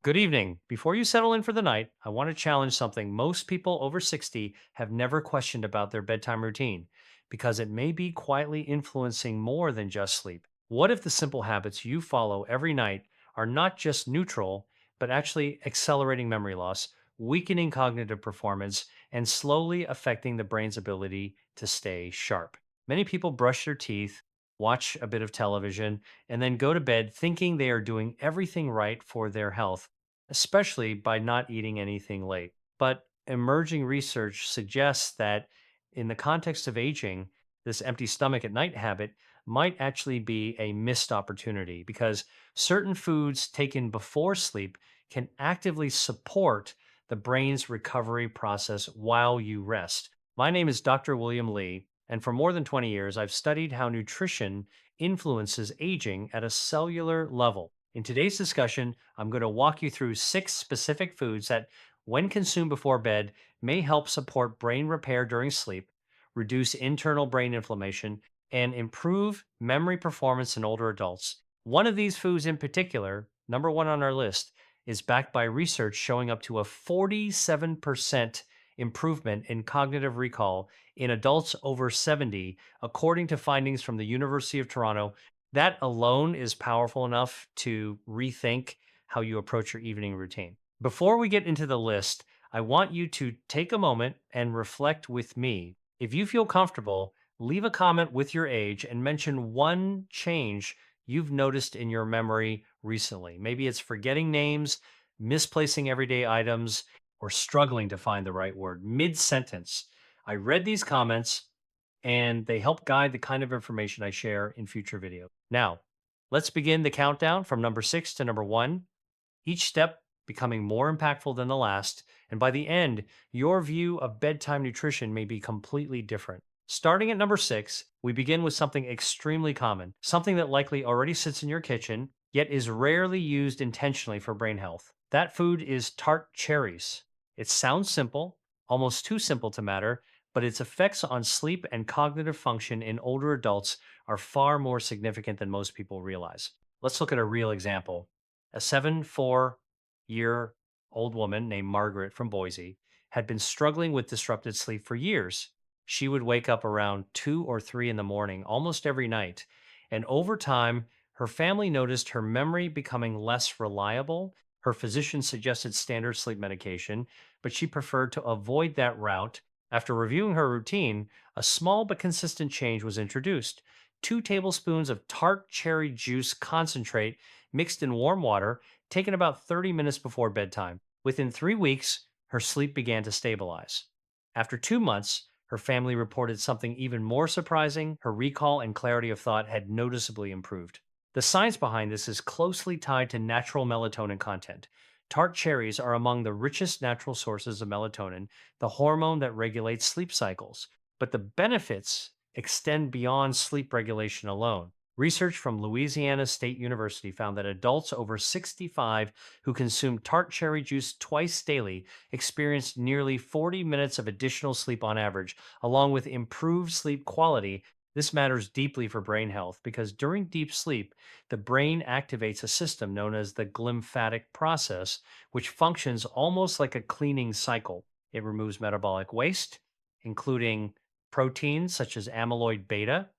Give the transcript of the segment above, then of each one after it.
Good evening. Before you settle in for the night, I want to challenge something most people over 60 have never questioned about their bedtime routine because it may be quietly influencing more than just sleep. What if the simple habits you follow every night are not just neutral, but actually accelerating memory loss, weakening cognitive performance, and slowly affecting the brain's ability to stay sharp? Many people brush their teeth, watch a bit of television, and then go to bed thinking they are doing everything right for their health, especially by not eating anything late. But emerging research suggests that in the context of aging, this empty stomach at night habit might actually be a missed opportunity because certain foods taken before sleep can actively support the brain's recovery process while you rest. My name is Dr. William Lee, and for more than 20 years, I've studied how nutrition influences aging at a cellular level. In today's discussion, I'm going to walk you through six specific foods that, when consumed before bed, may help support brain repair during sleep, reduce internal brain inflammation, and improve memory performance in older adults. One of these foods in particular, number one on our list, is backed by research showing up to a 47% improvement in cognitive recall in adults over 70, according to findings from the University of Toronto. That alone is powerful enough to rethink how you approach your evening routine. Before we get into the list, I want you to take a moment and reflect with me. If you feel comfortable, leave a comment with your age and mention one change you've noticed in your memory recently. Maybe it's forgetting names, misplacing everyday items, or struggling to find the right word mid sentence. I read these comments and they help guide the kind of information I share in future videos. Now, let's begin the countdown from number six to number one, each step becoming more impactful than the last. And by the end, your view of bedtime nutrition may be completely different. Starting at number six, we begin with something extremely common, something that likely already sits in your kitchen, yet is rarely used intentionally for brain health. That food is tart cherries. It sounds simple, almost too simple to matter, but its effects on sleep and cognitive function in older adults are far more significant than most people realize. Let's look at a real example. A 74-year old woman named Margaret from Boise had been struggling with disrupted sleep for years. She would wake up around 2 or 3 in the morning almost every night. And over time, her family noticed her memory becoming less reliable. Her physician suggested standard sleep medication, but she preferred to avoid that route. After reviewing her routine, a small but consistent change was introduced. 2 tablespoons of tart cherry juice concentrate mixed in warm water, taken about 30 minutes before bedtime. Within 3 weeks, her sleep began to stabilize. After 2 months, her family reported something even more surprising. Her recall and clarity of thought had noticeably improved. The science behind this is closely tied to natural melatonin content. Tart cherries are among the richest natural sources of melatonin, the hormone that regulates sleep cycles. But the benefits extend beyond sleep regulation alone. Research from Louisiana State University found that adults over 65 who consumed tart cherry juice twice daily experienced nearly 40 minutes of additional sleep on average, along with improved sleep quality. This matters deeply for brain health because during deep sleep, the brain activates a system known as the glymphatic process, which functions almost like a cleaning cycle. It removes metabolic waste, including proteins such as amyloid beta,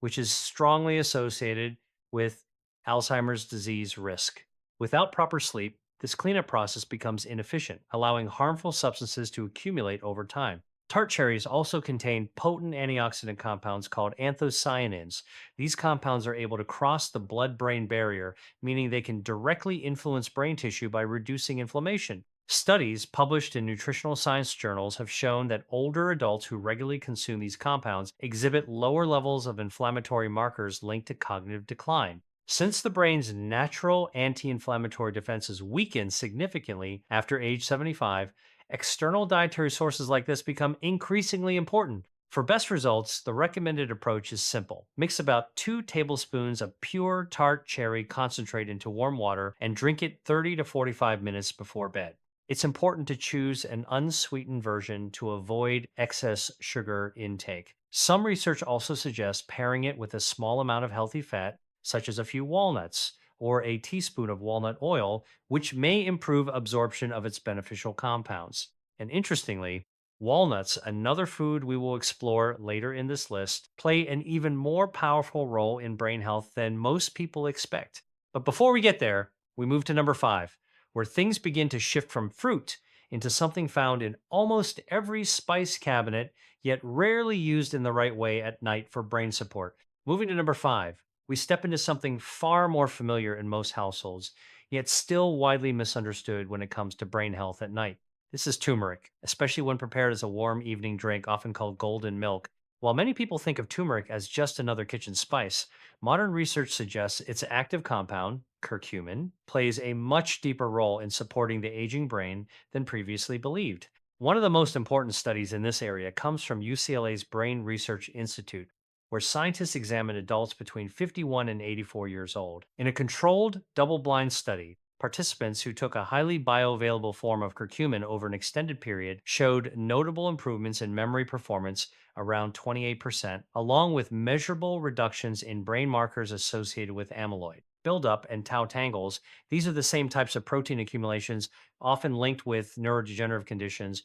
which is strongly associated with Alzheimer's disease risk. Without proper sleep, this cleanup process becomes inefficient, allowing harmful substances to accumulate over time. Tart cherries also contain potent antioxidant compounds called anthocyanins. These compounds are able to cross the blood brain barrier, meaning they can directly influence brain tissue by reducing inflammation. Studies published in nutritional science journals have shown that older adults who regularly consume these compounds exhibit lower levels of inflammatory markers linked to cognitive decline. Since the brain's natural anti inflammatory defenses weaken significantly after age 75, external dietary sources like this become increasingly important. For best results, the recommended approach is simple. Mix about 2 tablespoons of pure tart cherry concentrate into warm water and drink it 30 to 45 minutes before bed. It's important to choose an unsweetened version to avoid excess sugar intake. Some research also suggests pairing it with a small amount of healthy fat, such as a few walnuts or a teaspoon of walnut oil, which may improve absorption of its beneficial compounds. And interestingly, walnuts, another food we will explore later in this list, play an even more powerful role in brain health than most people expect. But before we get there, we move to number five, where things begin to shift from fruit into something found in almost every spice cabinet, yet rarely used in the right way at night for brain support. Moving to number five, we step into something far more familiar in most households, yet still widely misunderstood when it comes to brain health at night. This is turmeric, especially when prepared as a warm evening drink, often called golden milk. While many people think of turmeric as just another kitchen spice, modern research suggests its active compound, curcumin, plays a much deeper role in supporting the aging brain than previously believed. One of the most important studies in this area comes from UCLA's Brain Research Institute, where scientists examined adults between 51 and 84 years old. In a controlled, double blind study, participants who took a highly bioavailable form of curcumin over an extended period showed notable improvements in memory performance around 28%, along with measurable reductions in brain markers associated with amyloid buildup and tau tangles. These are the same types of protein accumulations often linked with neurodegenerative conditions.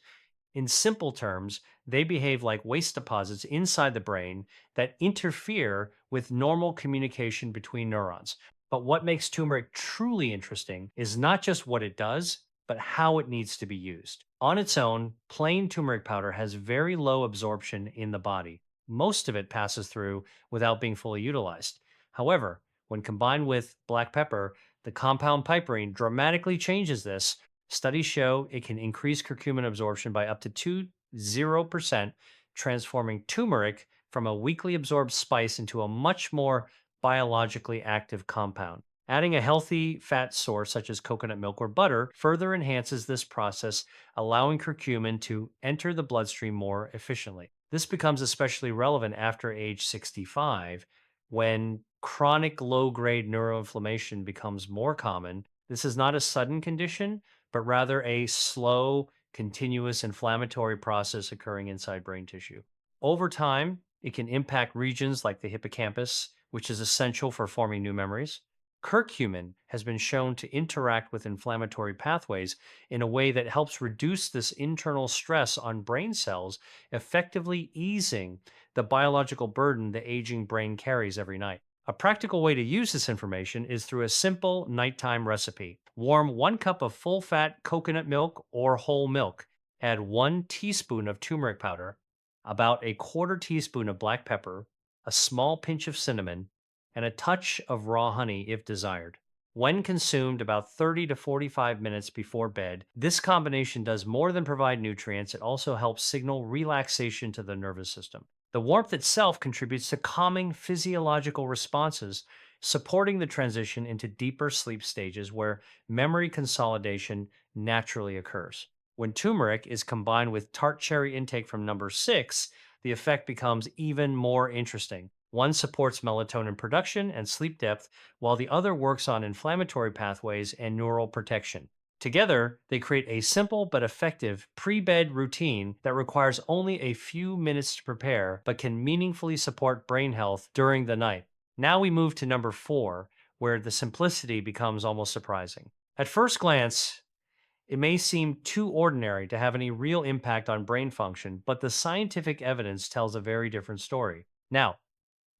In simple terms, they behave like waste deposits inside the brain that interfere with normal communication between neurons. But what makes turmeric truly interesting is not just what it does, but how it needs to be used. On its own, plain turmeric powder has very low absorption in the body. Most of it passes through without being fully utilized. However, when combined with black pepper, the compound piperine dramatically changes this. Studies show it can increase curcumin absorption by up to 20%, transforming turmeric from a weakly absorbed spice into a much more biologically active compound. Adding a healthy fat source such as coconut milk or butter further enhances this process, allowing curcumin to enter the bloodstream more efficiently. This becomes especially relevant after age 65 when chronic low grade neuroinflammation becomes more common. This is not a sudden condition, but rather a slow, continuous inflammatory process occurring inside brain tissue. Over time, it can impact regions like the hippocampus, which is essential for forming new memories. Curcumin has been shown to interact with inflammatory pathways in a way that helps reduce this internal stress on brain cells, effectively easing the biological burden the aging brain carries every night. A practical way to use this information is through a simple nighttime recipe. Warm 1 cup of full fat coconut milk or whole milk. Add 1 teaspoon of turmeric powder, about a quarter teaspoon of black pepper, a small pinch of cinnamon, and a touch of raw honey if desired. When consumed about 30 to 45 minutes before bed, this combination does more than provide nutrients, it also helps signal relaxation to the nervous system. The warmth itself contributes to calming physiological responses, supporting the transition into deeper sleep stages where memory consolidation naturally occurs. When turmeric is combined with tart cherry intake from number six, the effect becomes even more interesting. One supports melatonin production and sleep depth, while the other works on inflammatory pathways and neural protection. Together, they create a simple but effective pre bed routine that requires only a few minutes to prepare but can meaningfully support brain health during the night. Now we move to number four, where the simplicity becomes almost surprising. At first glance, it may seem too ordinary to have any real impact on brain function, but the scientific evidence tells a very different story. Now,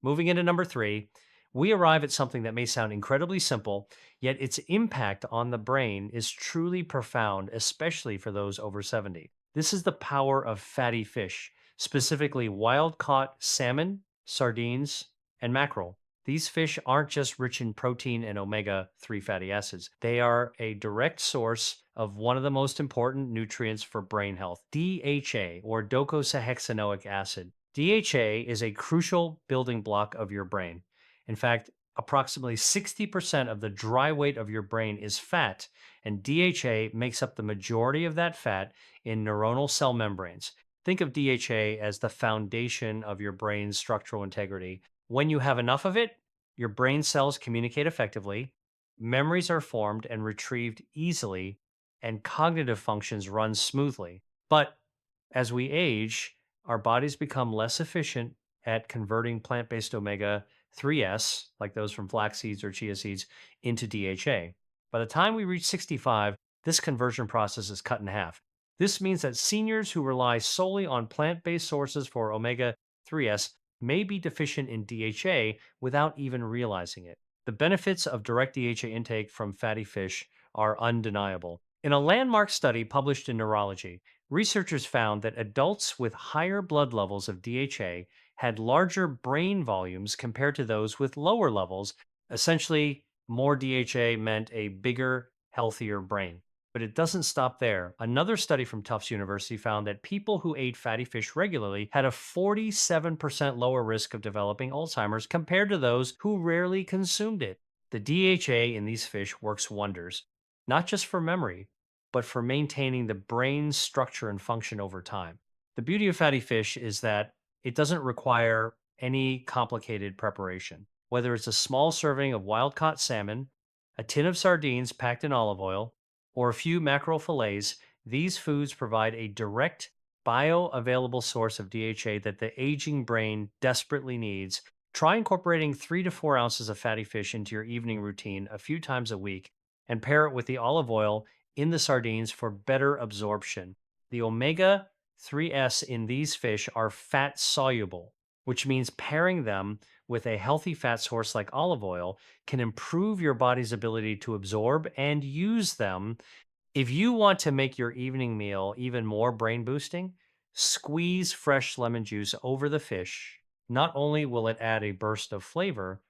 moving into number three, we arrive at something that may sound incredibly simple, yet its impact on the brain is truly profound, especially for those over 70. This is the power of fatty fish, specifically wild caught salmon, sardines, and mackerel. These fish aren't just rich in protein and omega 3 fatty acids, they are a direct source of one of the most important nutrients for brain health, DHA, or docosahexaenoic acid. DHA is a crucial building block of your brain. In fact, approximately 60% of the dry weight of your brain is fat, and DHA makes up the majority of that fat in neuronal cell membranes. Think of DHA as the foundation of your brain's structural integrity. When you have enough of it, your brain cells communicate effectively, memories are formed and retrieved easily, and cognitive functions run smoothly. But as we age, our bodies become less efficient at converting plant based omega 3S, like those from flax seeds or chia seeds, into DHA. By the time we reach 65, this conversion process is cut in half. This means that seniors who rely solely on plant based sources for omega 3S may be deficient in DHA without even realizing it. The benefits of direct DHA intake from fatty fish are undeniable. In a landmark study published in Neurology, researchers found that adults with higher blood levels of DHA had larger brain volumes compared to those with lower levels. Essentially, more DHA meant a bigger, healthier brain. But it doesn't stop there. Another study from Tufts University found that people who ate fatty fish regularly had a 47% lower risk of developing Alzheimer's compared to those who rarely consumed it. The DHA in these fish works wonders, not just for memory, but for maintaining the brain's structure and function over time. The beauty of fatty fish is that it doesn't require any complicated preparation. Whether it's a small serving of wild caught salmon, a tin of sardines packed in olive oil, or a few mackerel fillets, these foods provide a direct, bioavailable source of DHA that the aging brain desperately needs. Try incorporating 3 to 4 ounces of fatty fish into your evening routine a few times a week and pair it with the olive oil in the sardines for better absorption. The omega 3S in these fish are fat soluble, which means pairing them with a healthy fat source like olive oil can improve your body's ability to absorb and use them. If you want to make your evening meal even more brain boosting, squeeze fresh lemon juice over the fish. Not only will it add a burst of flavor,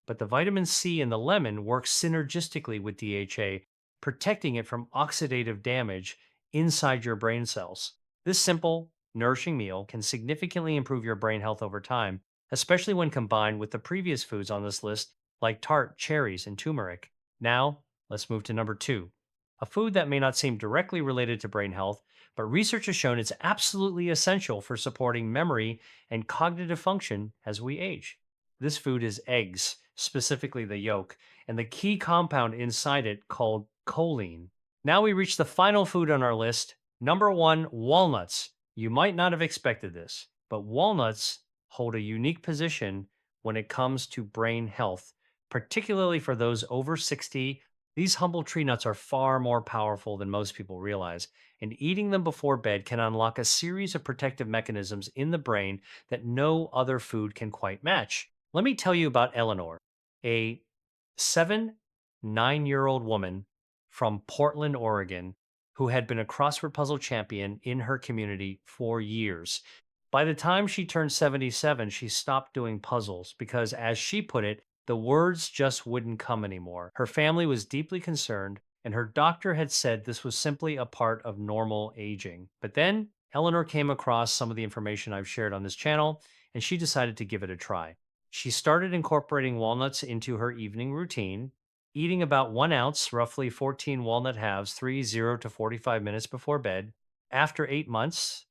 but the vitamin C in the lemon works synergistically with DHA, protecting it from oxidative damage inside your brain cells. This simple, nourishing meal can significantly improve your brain health over time, especially when combined with the previous foods on this list like Tart, cherries, and turmeric. Now, let's move to number two, a food that may not seem directly related to brain health, but research has shown it's absolutely essential for supporting memory and cognitive function as we age. This food is eggs, specifically the yolk, and the key compound inside it called choline. Now we reach the final food on our list. Number one, walnuts. You might not have expected this, but walnuts hold a unique position when it comes to brain health, particularly for those over 60. These humble tree nuts are far more powerful than most people realize, and eating them before bed can unlock a series of protective mechanisms in the brain that no other food can quite match. Let me tell you about Eleanor, a 9-year old woman from Portland, Oregon, who had been a crossword puzzle champion in her community for years. By the time she turned 77, she stopped doing puzzles because, as she put it, the words just wouldn't come anymore. Her family was deeply concerned, and her doctor had said this was simply a part of normal aging. But then Eleanor came across some of the information I've shared on this channel, and she decided to give it a try. She started incorporating walnuts into her evening routine, eating about 1 ounce, roughly 14 walnut halves, 30 to 45 minutes before bed. After 8 months,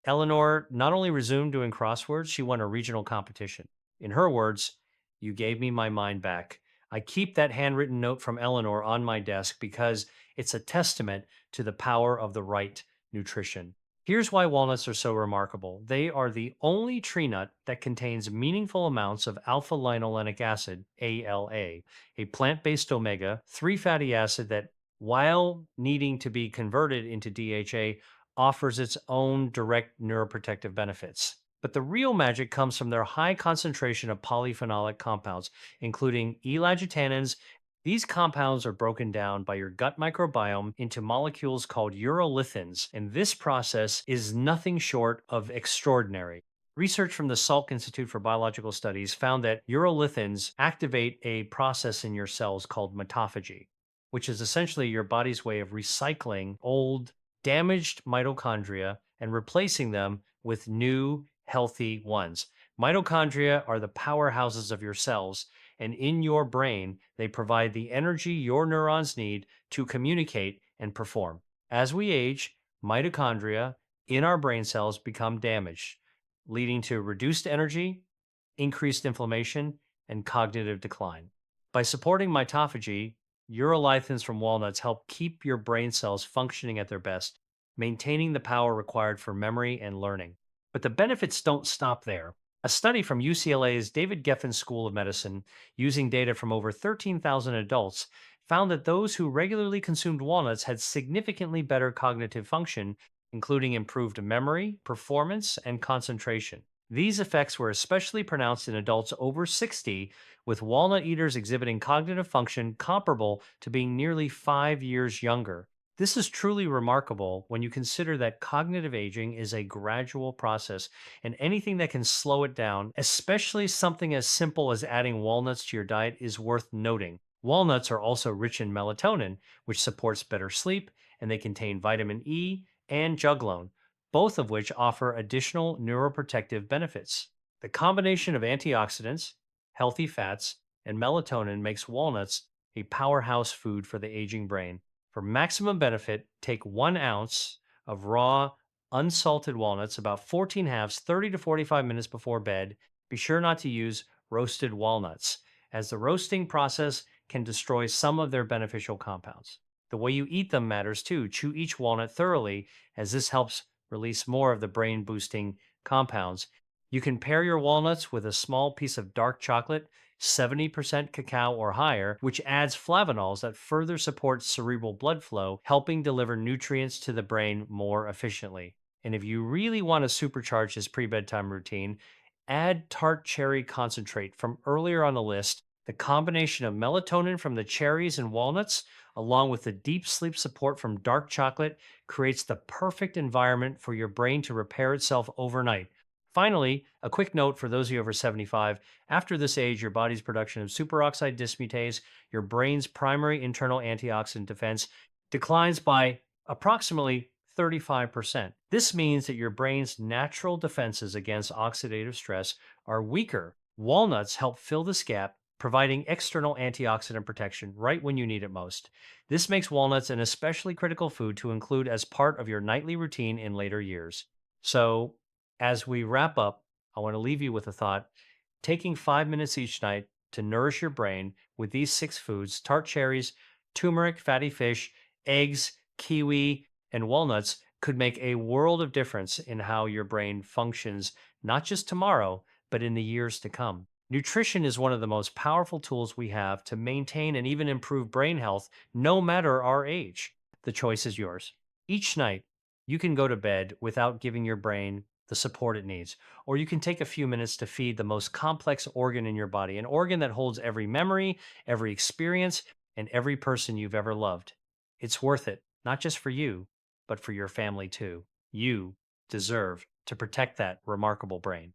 Eleanor not only resumed doing crosswords, she won a regional competition. In her words, "You gave me my mind back." I keep that handwritten note from Eleanor on my desk because it's a testament to the power of the right nutrition. Here's why walnuts are so remarkable. They are the only tree nut that contains meaningful amounts of alpha linolenic acid, ALA, a plant based omega 3 fatty acid that, while needing to be converted into DHA, offers its own direct neuroprotective benefits. But the real magic comes from their high concentration of polyphenolic compounds, including elagitannins. These compounds are broken down by your gut microbiome into molecules called urolithins, and this process is nothing short of extraordinary. Research from the Salk Institute for Biological Studies found that urolithins activate a process in your cells called mitophagy, which is essentially your body's way of recycling old damaged mitochondria and replacing them with new, healthy ones. Mitochondria are the powerhouses of your cells, and in your brain, they provide the energy your neurons need to communicate and perform. As we age, mitochondria in our brain cells become damaged, leading to reduced energy, increased inflammation, and cognitive decline. By supporting mitophagy, urolithins from walnuts help keep your brain cells functioning at their best, maintaining the power required for memory and learning. But the benefits don't stop there. A study from UCLA's David Geffen School of Medicine, using data from over 13,000 adults, found that those who regularly consumed walnuts had significantly better cognitive function, including improved memory, performance, and concentration. These effects were especially pronounced in adults over 60, with walnut eaters exhibiting cognitive function comparable to being nearly 5 years younger. This is truly remarkable when you consider that cognitive aging is a gradual process, and anything that can slow it down, especially something as simple as adding walnuts to your diet, is worth noting. Walnuts are also rich in melatonin, which supports better sleep, and they contain vitamin E and juglone, both of which offer additional neuroprotective benefits. The combination of antioxidants, healthy fats, and melatonin makes walnuts a powerhouse food for the aging brain. For maximum benefit, take 1 ounce of raw, unsalted walnuts, about 14 halves, 30 to 45 minutes before bed. Be sure not to use roasted walnuts, as the roasting process can destroy some of their beneficial compounds. The way you eat them matters too. Chew each walnut thoroughly, as this helps release more of the brain boosting compounds. You can pair your walnuts with a small piece of dark chocolate, 70% cacao or higher, which adds flavanols that further support cerebral blood flow, helping deliver nutrients to the brain more efficiently. And if you really want to supercharge this pre bedtime routine, add Tart cherry concentrate from earlier on the list. The combination of melatonin from the cherries and walnuts, along with the deep sleep support from dark chocolate, creates the perfect environment for your brain to repair itself overnight. Finally, a quick note for those of you over 75: after this age, your body's production of superoxide dismutase, your brain's primary internal antioxidant defense, declines by approximately 35%. This means that your brain's natural defenses against oxidative stress are weaker. Walnuts help fill this gap, providing external antioxidant protection right when you need it most. This makes walnuts an especially critical food to include as part of your nightly routine in later years. So, as we wrap up, I want to leave you with a thought. Taking 5 minutes each night to nourish your brain with these six foods: tart cherries, turmeric, fatty fish, eggs, kiwi, and walnuts could make a world of difference in how your brain functions, not just tomorrow, but in the years to come. Nutrition is one of the most powerful tools we have to maintain and even improve brain health, no matter our age. The choice is yours. Each night, you can go to bed without giving your brain the support it needs, or you can take a few minutes to feed the most complex organ in your body, an organ that holds every memory, every experience, and every person you've ever loved. It's worth it, not just for you, but for your family too. You deserve to protect that remarkable brain.